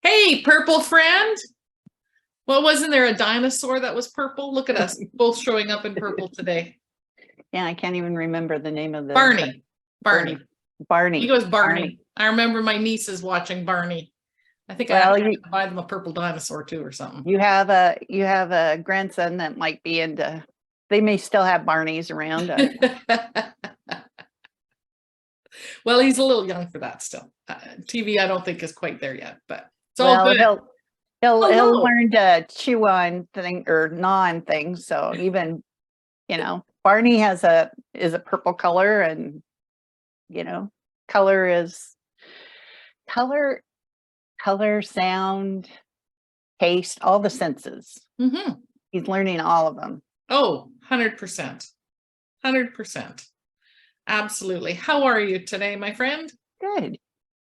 Hey, purple friend. Well, wasn't there a dinosaur that was purple? Look at us both showing up in purple today. Yeah, I can't even remember the name of the Barney. Barney. He goes Barney. I remember my nieces watching Barney. I think I have to buy them a purple dinosaur too or something. You have a grandson that might be into. They may still have Barneys around. Well, he's a little young for that still. TV, I don't think is quite there yet, but it's all good. He'll learn to chew on things or gnaw on things. So even, Barney is a purple color, and color is color, sound, taste, all the senses. Mm-hmm. He's learning all of them. Oh, 100%. 100%. Absolutely. How are you today, my friend? Good.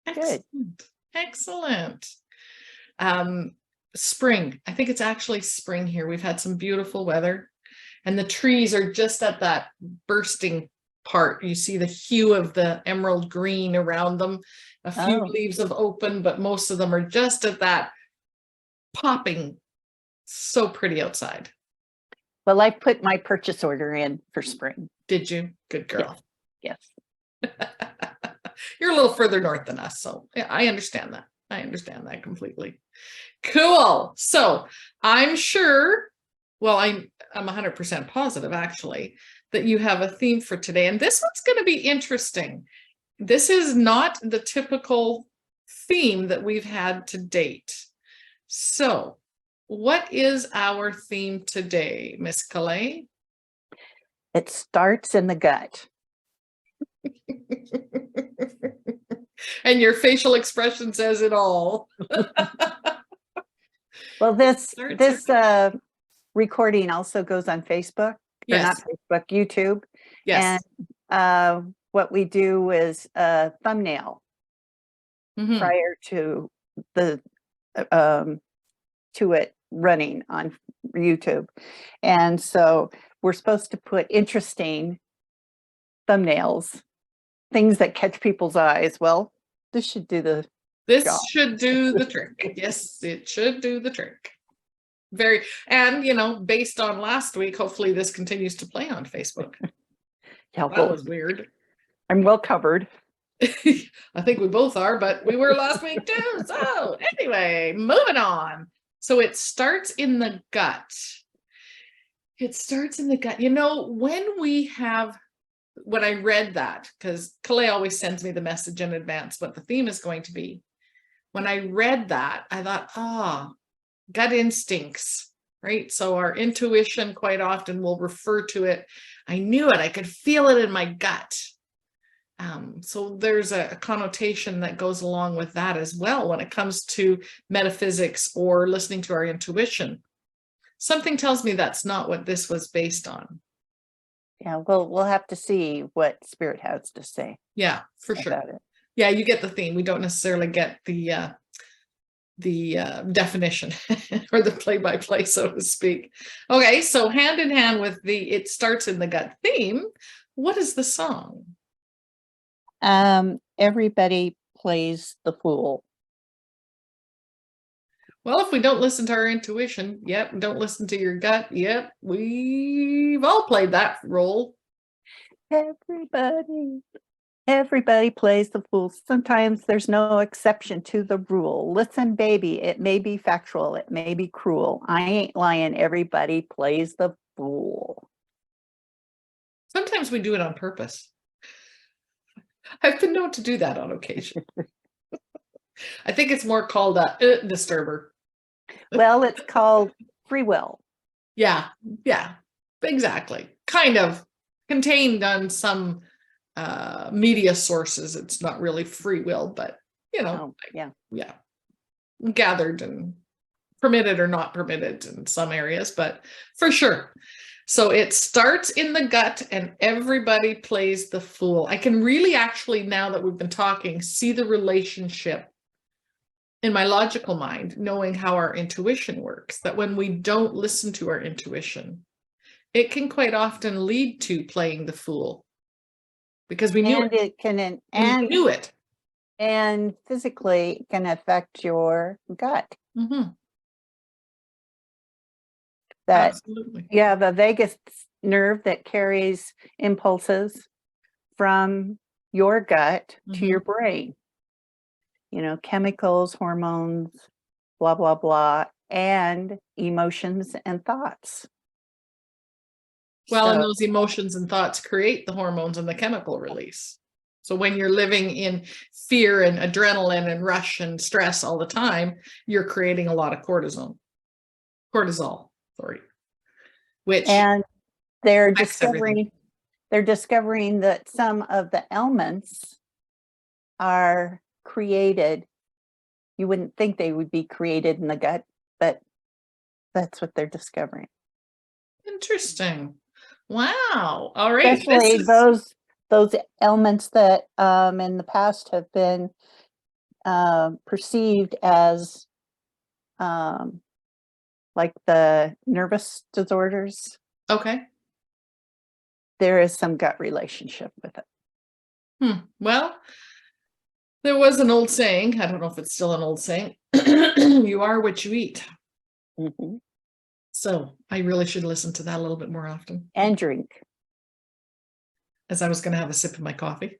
Excellent. Good. Excellent. Spring. I think it's actually spring here. We've had some beautiful weather, and the trees are just at that bursting part. You see the hue of the emerald green around them. A few leaves have opened, but most of them are just at that popping. So pretty outside. Well, I put my purchase order in for spring. Did you? Good girl. Yes. You're a little further north than us, so yeah, I understand that. I understand that completely. Cool. So I'm sure, well, I'm 100% positive actually that you have a theme for today, and this one's going to be interesting. This is not the typical theme that we've had to date. So what is our theme today, Miss Kalei? It starts in the gut. And your facial expression says it all. Well, this recording also goes on Facebook. Yes. Or not Facebook, YouTube. Yes. And what we do is a thumbnail prior to the to it running on YouTube. And so we're supposed to put interesting thumbnails, things that catch people's eyes. Well, this should do the job. Should do the trick. Yes, it should do the trick. And based on last week, hopefully this continues to play on Facebook. Yeah, that was weird. I'm well covered. I think we both are, but we were last week too. So anyway, moving on. So it starts in the gut. It starts in the gut. When I read that, because Kalei always sends me the message in advance what the theme is going to be. When I read that, I thought, gut instincts, right? So our intuition quite often will refer to it. I knew it. I could feel it in my gut. So there's a connotation that goes along with that as well when it comes to metaphysics or listening to our intuition. Something tells me that's not what this was based on. Yeah, we'll have to see what Spirit has to say. Yeah, for sure. Yeah, you get the theme. We don't necessarily get the definition or the play-by-play, so to speak. Okay, so hand in hand with the it starts in the gut theme, what is the song? Everybody plays the fool. Well, if we don't listen to our intuition, don't listen to your gut, we've all played that role. Everybody plays the fool. Sometimes there's no exception to the rule. Listen, baby, it may be factual, it may be cruel. I ain't lying. Everybody plays the fool. Sometimes we do it on purpose. I've been known to do that on occasion. I think it's more called a disturber. Well, it's called free will. Yeah, exactly. Kind of contained on some media sources. It's not really free will, but gathered and permitted or not permitted in some areas, but for sure. So it starts in the gut and everybody plays the fool. I can really actually, now that we've been talking, see the relationship in my logical mind, knowing how our intuition works, that when we don't listen to our intuition, it can quite often lead to playing the fool because we knew it. We knew it. And physically it can affect your gut. Mhm. That Absolutely. you have a vagus nerve that carries impulses from your gut to your Mhm. brain. Chemicals, hormones, blah, blah, blah, and emotions and thoughts. Well, and So, those emotions and thoughts create the hormones and the chemical release. So when you're living in fear and adrenaline and rush and stress all the time, you're creating a lot of cortisol, sorry, which and they're affects everything. discovering that some of the ailments are created. You wouldn't think they would be created in the gut, but that's what they're discovering. Interesting. Wow. All right. This Especially is those ailments that in the past have been perceived as um, like the nervous disorders. okay. There is some gut relationship with it. Well, there was an old saying. I don't know if it's still an old saying. You are what you eat. Mhm. So I really should listen to that a little bit more often, And drink. as I was going to have a sip of my coffee.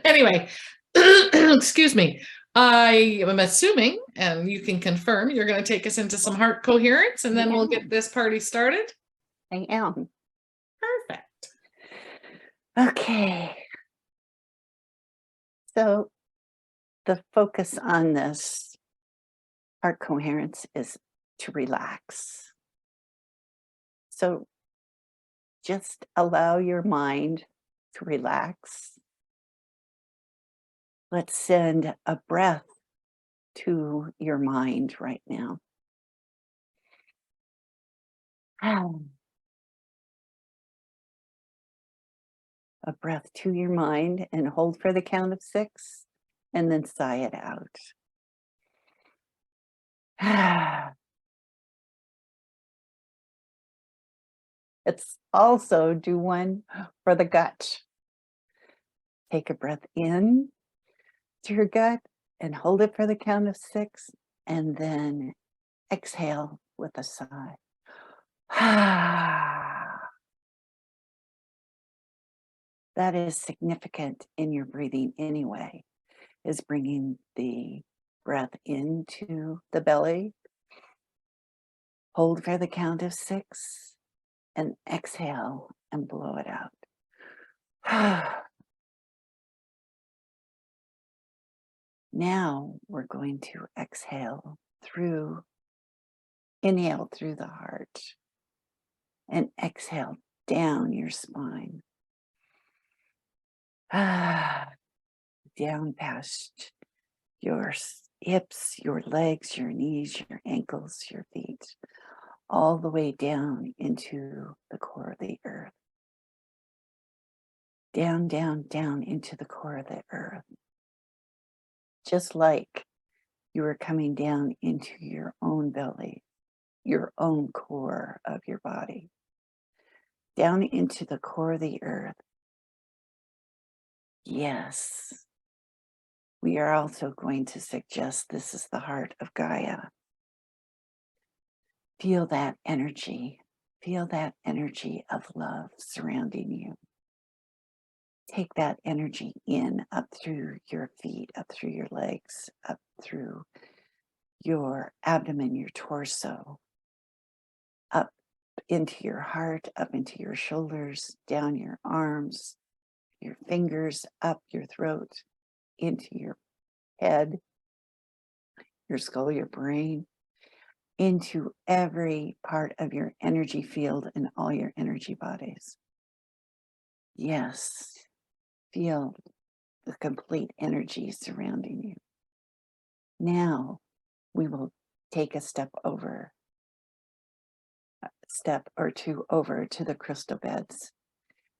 Anyway, excuse me. I am assuming, and you can confirm, you're going to take us into some heart coherence, and then we'll get this party started. I am. Perfect. Okay. So the focus on this heart coherence is to relax. So just allow your mind to relax. Let's send a breath to your mind right now. A breath to your mind and hold for the count of 6 and then sigh it out. Let's also do one for the gut. Take a breath in to your gut and hold it for the count of 6 and then exhale with a sigh. That is significant in your breathing anyway, is bringing the breath into the belly, hold for the count of 6, and exhale and blow it out. Now we're going to inhale through the heart and exhale down your spine. Down past your hips, your legs, your knees, your ankles, your feet, all the way down into the core of the earth. Down, down, down into the core of the earth. Just like you are coming down into your own belly, your own core of your body. Down into the core of the earth. Yes. We are also going to suggest this is the heart of Gaia. Feel that energy. Feel that energy of love surrounding you. Take that energy in, up through your feet, up through your legs, up through your abdomen, your torso, up into your heart, up into your shoulders, down your arms, your fingers, up your throat, into your head, your skull, your brain, into every part of your energy field and all your energy bodies. Yes, feel the complete energy surrounding you. Now we will take a step or two over to the crystal beds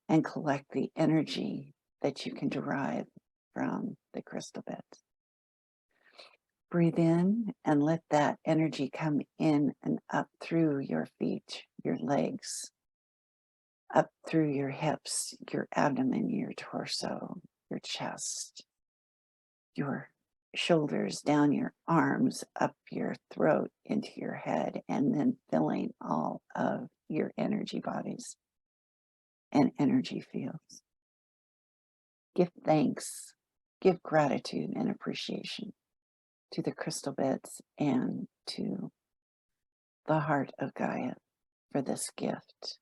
and collect the energy that you can derive from the crystal beds. Breathe in and let that energy come in and up through your feet, your legs, up through your hips, your abdomen, your torso, your chest, your shoulders, down your arms, up your throat, into your head, and then filling all of your energy bodies and energy fields. Give thanks, give gratitude and appreciation to the crystal beds and to the heart of Gaia for this gift.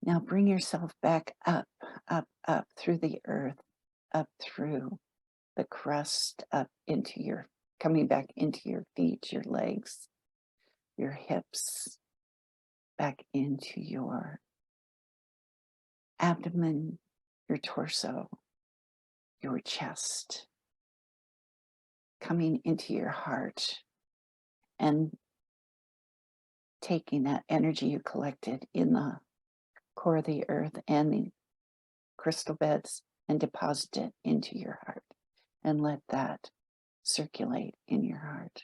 Now bring yourself back up, up through the earth, up through the crust, up into your, coming back into your feet, your legs, your hips, back into your abdomen, your torso, your chest, coming into your heart and taking that energy you collected in the core of the earth and the crystal beds and deposit it into your heart and let that circulate in your heart.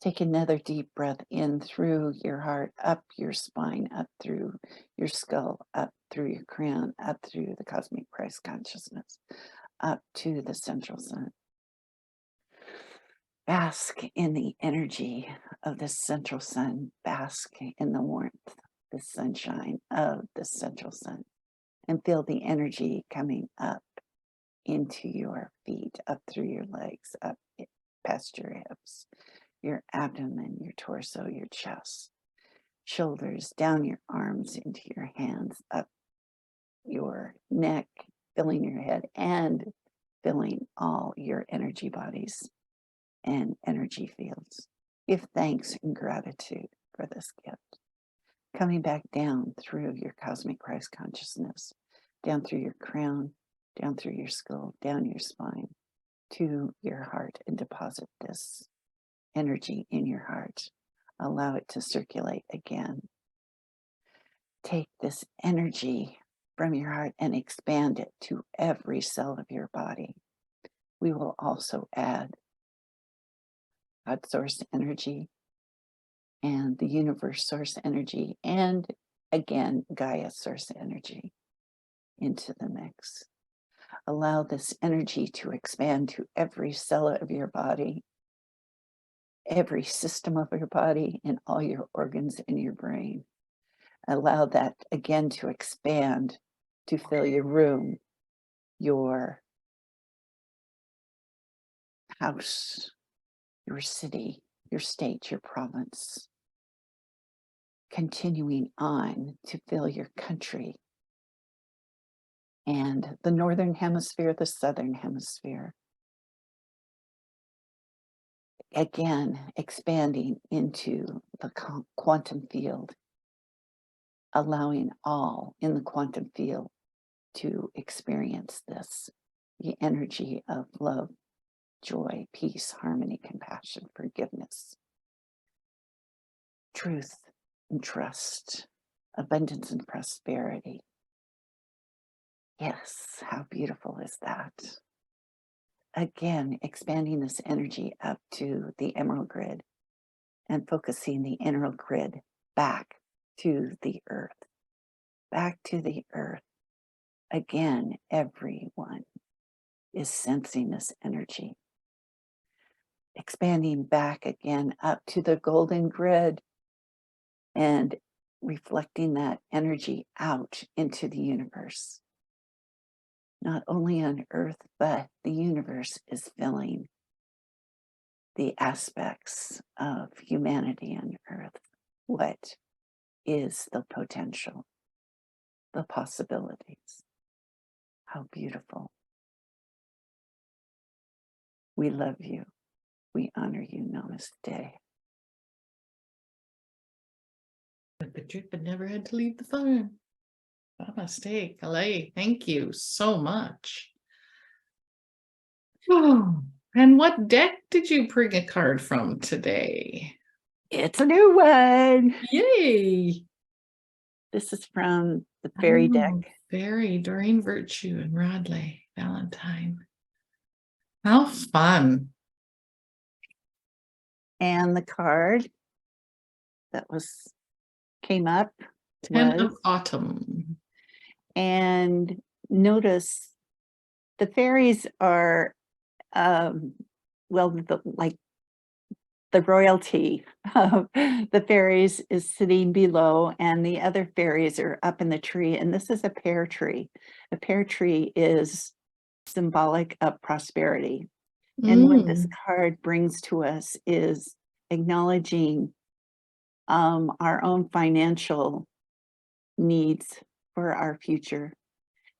Take another deep breath in through your heart, up your spine, up through your skull, up through your crown, up through the cosmic Christ consciousness, up to the central sun. Bask in the energy of the central sun. Bask in the warmth, the sunshine of the central sun. And feel the energy coming up into your feet, up through your legs, up past your hips, your abdomen, your torso, your chest, shoulders, down your arms, into your hands, up your neck, filling your head and filling all your energy bodies and energy fields. Give thanks and gratitude for this gift. Coming back down through your cosmic Christ consciousness, down through your crown, down through your skull, down your spine, to your heart, and deposit this energy in your heart. Allow it to circulate again. Take this energy from your heart and expand it to every cell of your body. We will also add God source energy and the universe source energy, and again, Gaia source energy into the mix. Allow this energy to expand to every cell of your body, every system of your body, and all your organs in your brain. Allow that again to expand to fill your room, your house, your city, your state, your province. Continuing on to fill your country and the northern hemisphere, the southern hemisphere. Again, expanding into the quantum field, allowing all in the quantum field to experience this, the energy of love, joy, peace, harmony, compassion, forgiveness, truth and trust, abundance and prosperity. Yes, how beautiful is that? Again, expanding this energy up to the emerald grid and focusing the emerald grid back to the earth, back to the earth. Again, everyone is sensing this energy. Expanding back again up to the golden grid and reflecting that energy out into the universe. Not only on Earth, but the universe is filling the aspects of humanity on Earth. What is the potential, the possibilities? How beautiful. We love you. We honor you. Namaste. But the trip had never had to leave the phone. Namaste, Kalei. Thank you so much. Oh, and what deck did you bring a card from today? It's a new one. Yay! This is from the fairy deck. Fairy, Doreen Virtue, and Rodley Valentine. How fun. And the card that came up 10 was, of Autumn. and notice the fairies are, like the royalty of the fairies is sitting below, and the other fairies are up in the tree. And this is a pear tree. A pear tree is symbolic of prosperity. And what this card brings to us is acknowledging our own financial needs for our future,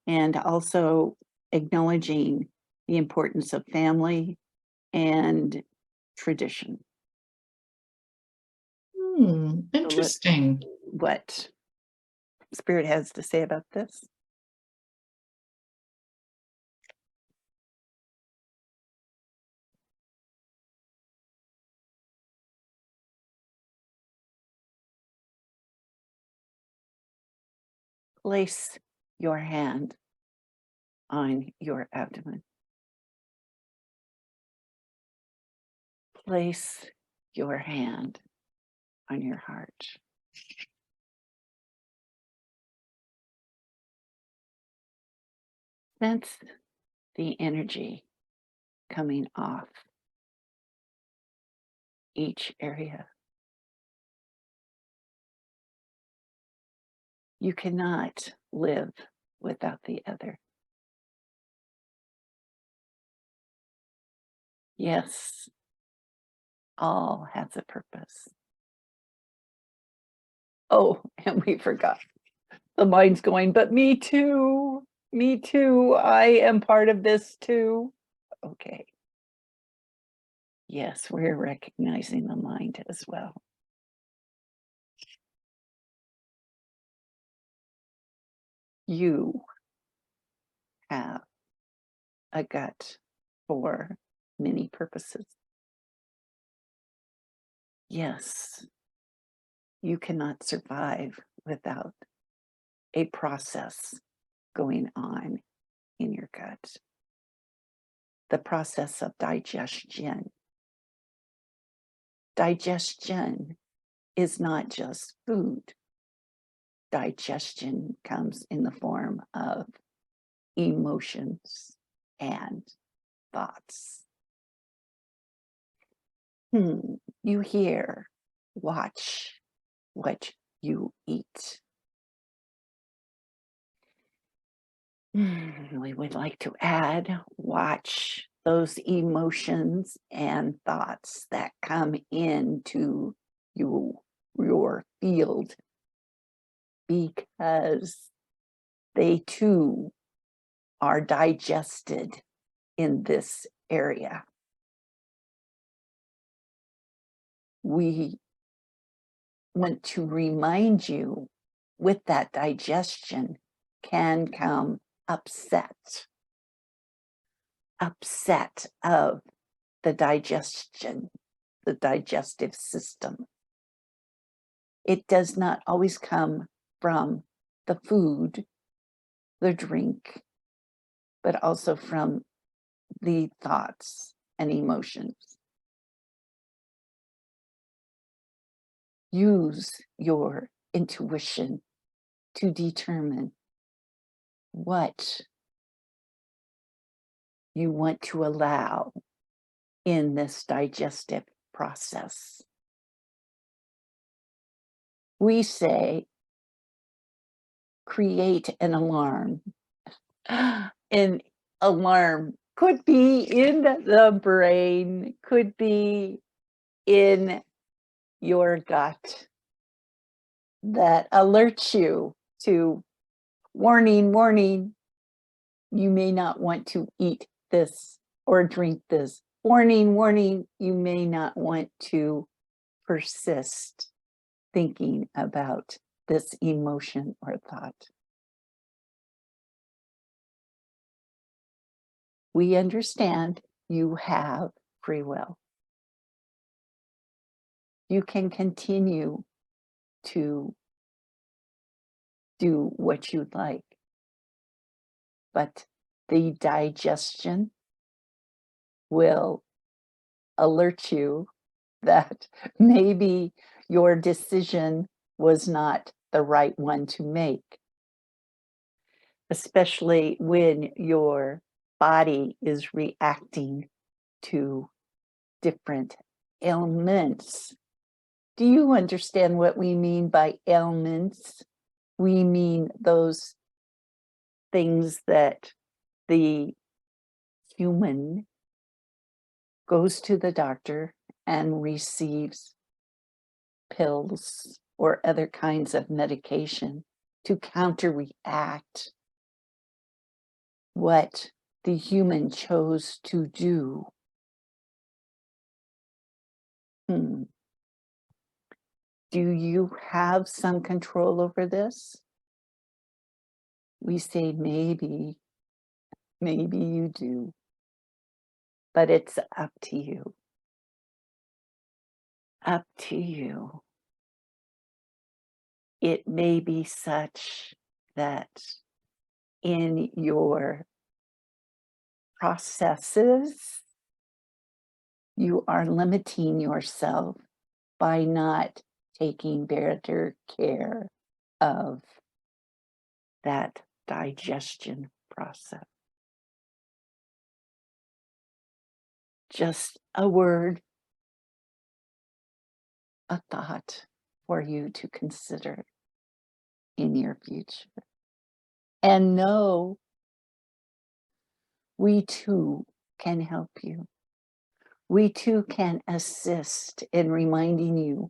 and also acknowledging the importance of family and tradition. Interesting. What Spirit has to say about this. Place your hand on your abdomen. Place your hand on your heart. Sense the energy coming off each area. You cannot live without the other. Yes, all has a purpose. Oh, and we forgot. The mind's going, but me too. Me too. I am part of this too. Okay. Yes, we're recognizing the mind as well. You have a gut for many purposes. Yes, you cannot survive without a process going on in your gut. The process of digestion. Digestion is not just food. Digestion comes in the form of emotions and thoughts. You hear, watch what you eat. We would like to add, watch those emotions and thoughts that come into your field, because they too are digested in this area. We want to remind you, with that digestion can come upset of the digestion, the digestive system. It does not always come from the food, the drink, but also from the thoughts and emotions. Use your intuition to determine what you want to allow in this digestive process. We say, create an alarm. An alarm could be in the brain, could be in your gut, that alerts you to warning, warning, you may not want to eat this or drink this. Warning, warning, you may not want to persist thinking about this emotion or thought. We understand you have free will. You can continue to do what you'd like, but the digestion will alert you that maybe your decision was not the right one to make. especially when your body is reacting to different ailments. Do you understand what we mean by ailments? We mean those things that the human goes to the doctor and receives pills or other kinds of medication to counteract what the human chose to do. Do you have some control over this? We say maybe you do, but it's up to you. Up to you. It may be such that in your processes, you are limiting yourself by not taking better care of that digestion process. Just a word, a thought for you to consider in your future. And know we too can help you. We too can assist in reminding you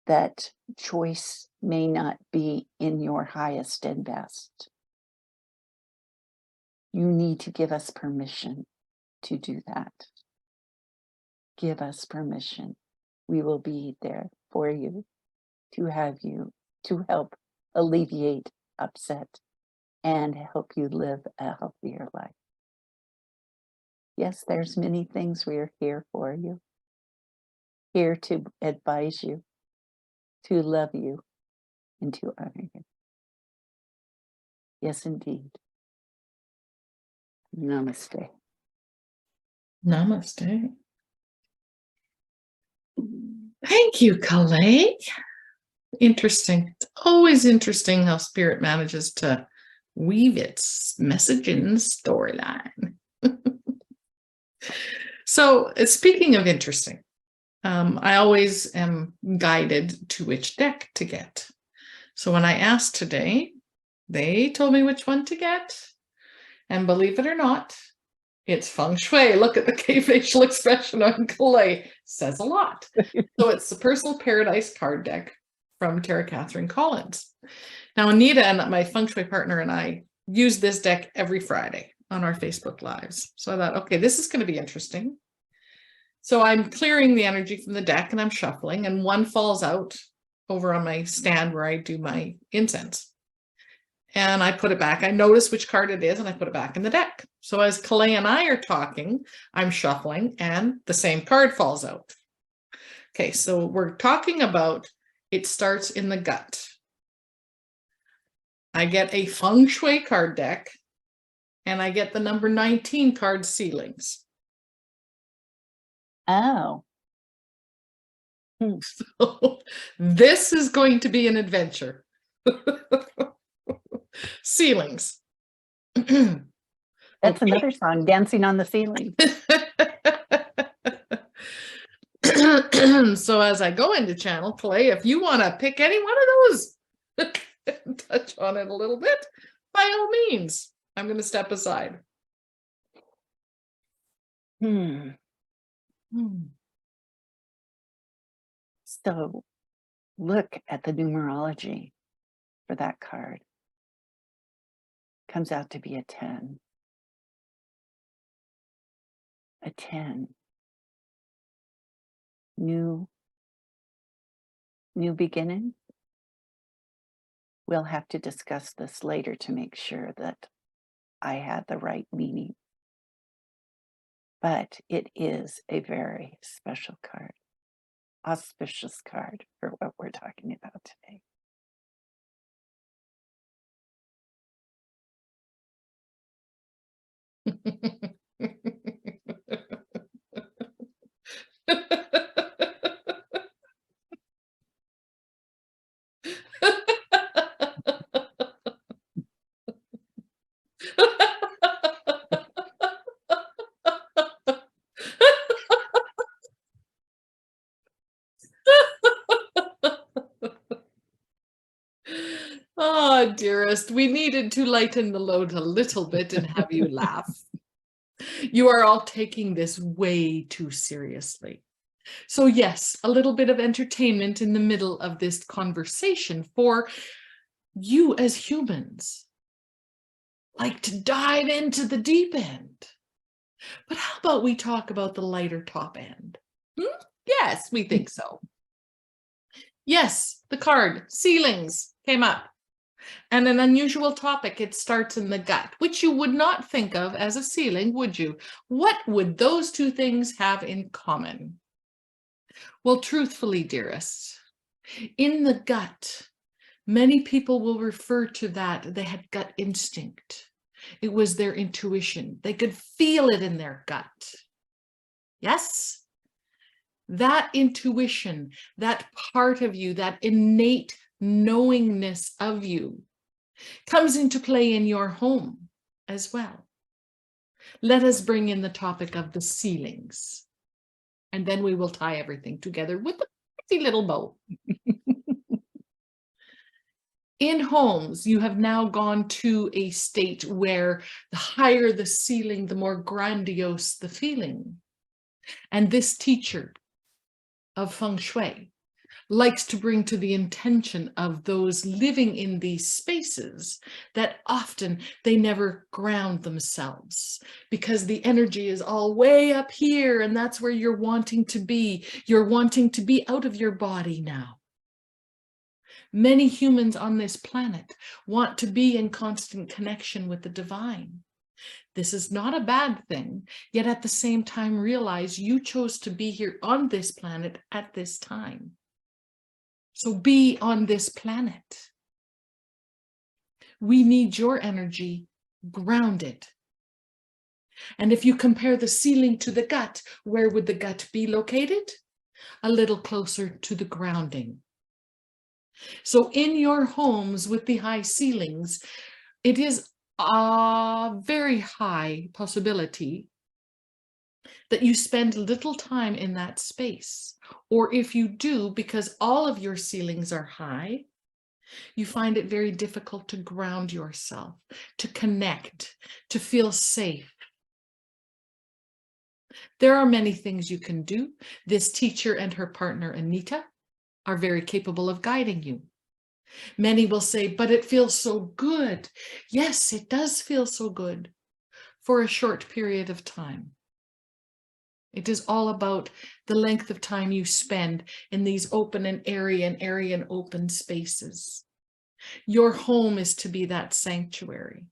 that choice may not be in your highest and best. You need to give us permission to do that. Give us permission. We will be there for you, to have you, to help alleviate upset and help you live a healthier life. Yes, there's many things we are here for you, here to advise you, to love you, and to honor you. Yes, indeed. Namaste. Namaste. Thank you, Kalei. Interesting. It's always interesting how spirit manages to weave its message in the storyline. So, speaking of interesting, I always am guided to which deck to get. So when I asked today, they told me which one to get. And believe it or not, it's feng shui. Look at the facial expression on Kalei. Says a lot. So it's the Personal Paradise card deck from Tara Catherine Collins. Now, Anita and my feng shui partner and I use this deck every Friday on our Facebook Lives. So I thought, okay, this is going to be interesting. So I'm clearing the energy from the deck and I'm shuffling, and one falls out over on my stand where I do my incense. And I put it back. I notice which card it is and I put it back in the deck. So as Kalei and I are talking, I'm shuffling and the same card falls out. Okay, so we're talking about it starts in the gut. I get a feng shui card deck and I get the number 19 card ceilings. Oh. So this is going to be an adventure. Ceilings. That's another song, Dancing on the Ceiling. So as I go into channel play, if you want to pick any one of those and touch on it a little bit, by all means, I'm going to step aside. So look at the numerology for that card. Comes out to be a 10. A 10. New beginning. We'll have to discuss this later to make sure that I had the right meaning. But it is a very special card, auspicious card for what we're talking about today. dearest, we needed to lighten the load a little bit and have you laugh. You are all taking this way too seriously. So yes, a little bit of entertainment in the middle of this conversation for you as humans. Like to dive into the deep end. But how about we talk about the lighter top end? Yes, we think so. Yes, the card, ceilings, came up. And an unusual topic, it starts in the gut, which you would not think of as a ceiling, would you? What would those two things have in common? Well, truthfully, dearest, in the gut, many people will refer to that they had gut instinct. It was their intuition. They could feel it in their gut. Yes? That intuition, that part of you, that innate knowingness of you comes into play in your home as well. Let us bring in the topic of the ceilings, and then we will tie everything together with a pretty little bow. In homes, you have now gone to a state where the higher the ceiling, the more grandiose the feeling. And this teacher of feng shui likes to bring to the intention of those living in these spaces that often they never ground themselves because the energy is all way up here and that's where you're wanting to be. You're wanting to be out of your body now. Many humans on this planet want to be in constant connection with the divine. This is not a bad thing, yet at the same time realize you chose to be here on this planet at this time. So be on this planet. We need your energy grounded. And if you compare the ceiling to the gut, where would the gut be located? A little closer to the grounding. So in your homes with the high ceilings, it is a very high possibility that you spend little time in that space. Or if you do, because all of your ceilings are high, you find it very difficult to ground yourself, to connect, to feel safe. There are many things you can do. This teacher and her partner, Anita, are very capable of guiding you. Many will say, but it feels so good. Yes, it does feel so good for a short period of time. It is all about the length of time you spend in these open and airy and open spaces. Your home is to be that sanctuary,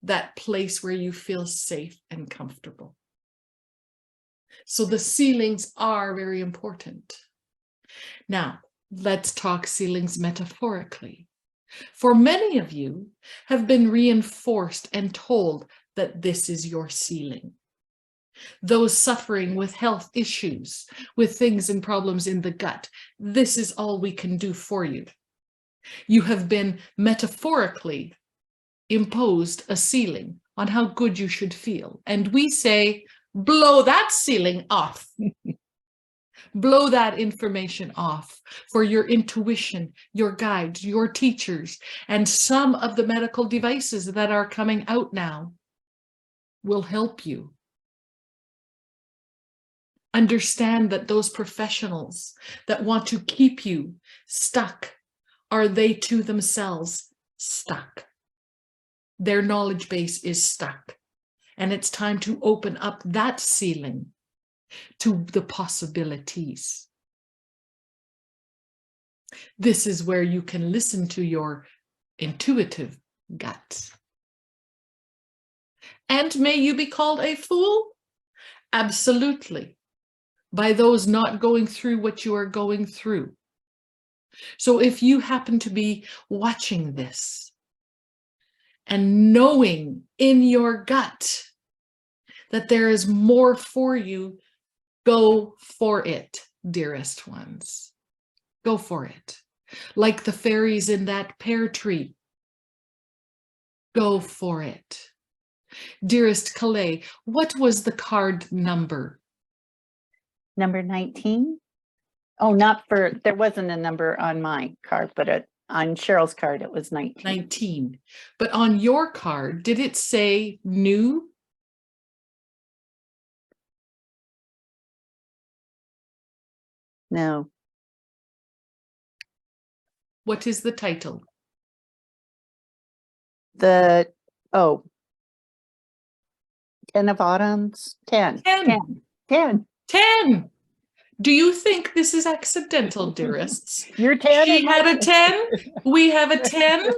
that place where you feel safe and comfortable. So the ceilings are very important. Now, let's talk ceilings metaphorically. For many of you have been reinforced and told that this is your ceiling. Those suffering with health issues, with things and problems in the gut, this is all we can do for you. You have been metaphorically imposed a ceiling on how good you should feel. And we say, blow that ceiling off. Blow that information off for your intuition, your guides, your teachers, and some of the medical devices that are coming out now will help you. Understand that those professionals that want to keep you stuck, are they to themselves stuck? Their knowledge base is stuck, and it's time to open up that ceiling to the possibilities. This is where you can listen to your intuitive gut. And may you be called a fool? Absolutely. By those not going through what you are going through. So if you happen to be watching this and knowing in your gut that there is more for you, go for it, dearest ones. Go for it. Like the fairies in that pear tree. Go for it. Dearest Kalei, what was the card number? Number 19. Oh, not for, there wasn't a number on my card, but On Cheryl's card, it was 19. 19. But on your card, did it say new? No. What is the title? The, 10 of autumns. 10. 10. 10. 10. Do you think this is accidental, dearests? You're 10. She had a 10. We have a 10.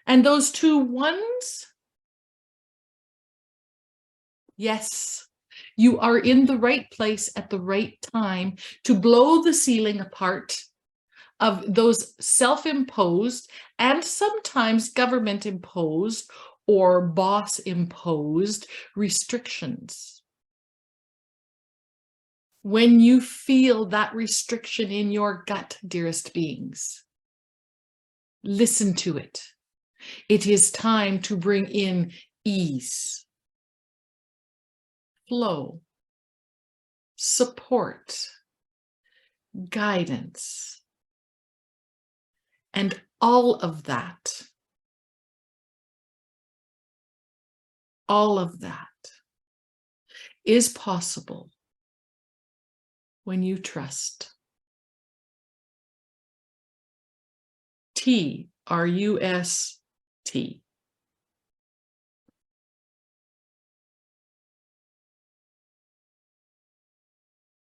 And those 2 ones? Yes. You are in the right place at the right time to blow the ceiling apart of those self-imposed and sometimes government-imposed or boss-imposed restrictions. When you feel that restriction in your gut, dearest beings, listen to it. It is time to bring in ease, flow, support, guidance, and all of that is possible when you trust. TRUST.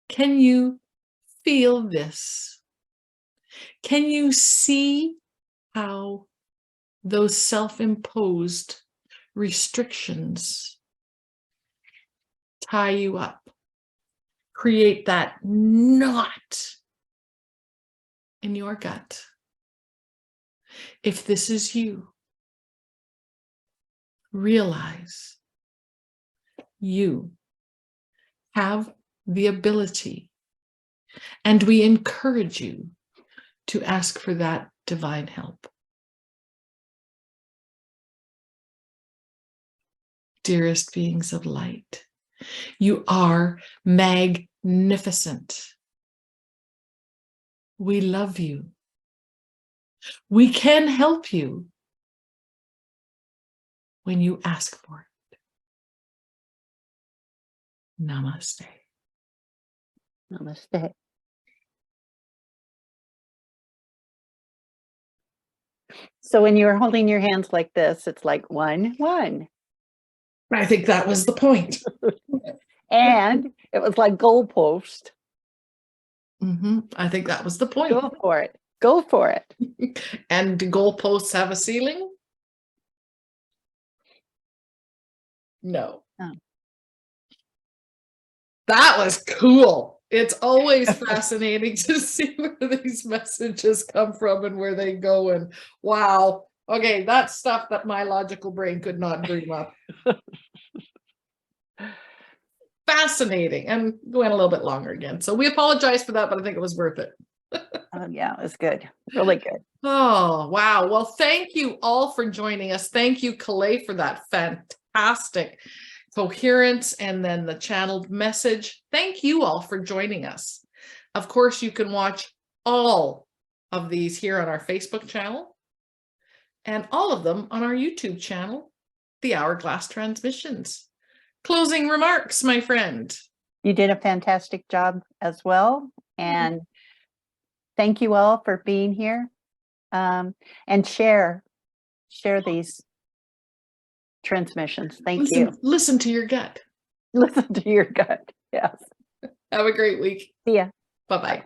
Can you feel this? Can you see how those self-imposed restrictions tie you up, create that knot in your gut? If this is you, realize you have the ability, and we encourage you to ask for that divine help. Dearest beings of light, you are magnificent. We love you. We can help you when you ask for it. Namaste. Namaste. So when you're holding your hands like this, it's like 1, 1. I think that was the point. And it was like goalpost. I think that was the point. Go for it. Go for it. And do goalposts have a ceiling? No. Oh. That was cool. It's always fascinating to see where these messages come from and where they go. And wow. Okay, that's stuff that my logical brain could not dream up. Fascinating. And went a little bit longer again. So we apologize for that, but I think it was worth it. Oh, yeah, it was good. Really good. Oh, wow. Well, thank you all for joining us. Thank you, Kalei, for that fantastic coherence and then the channeled message. Thank you all for joining us. Of course, you can watch all of these here on our Facebook channel and all of them on our YouTube channel, The Hourglass Transmissions. Closing remarks, my friend. You did a fantastic job as well. And thank you all for being here. And share these transmissions. Thank you. Listen to your gut. Listen to your gut. Yes. Have a great week. See ya. Bye-bye.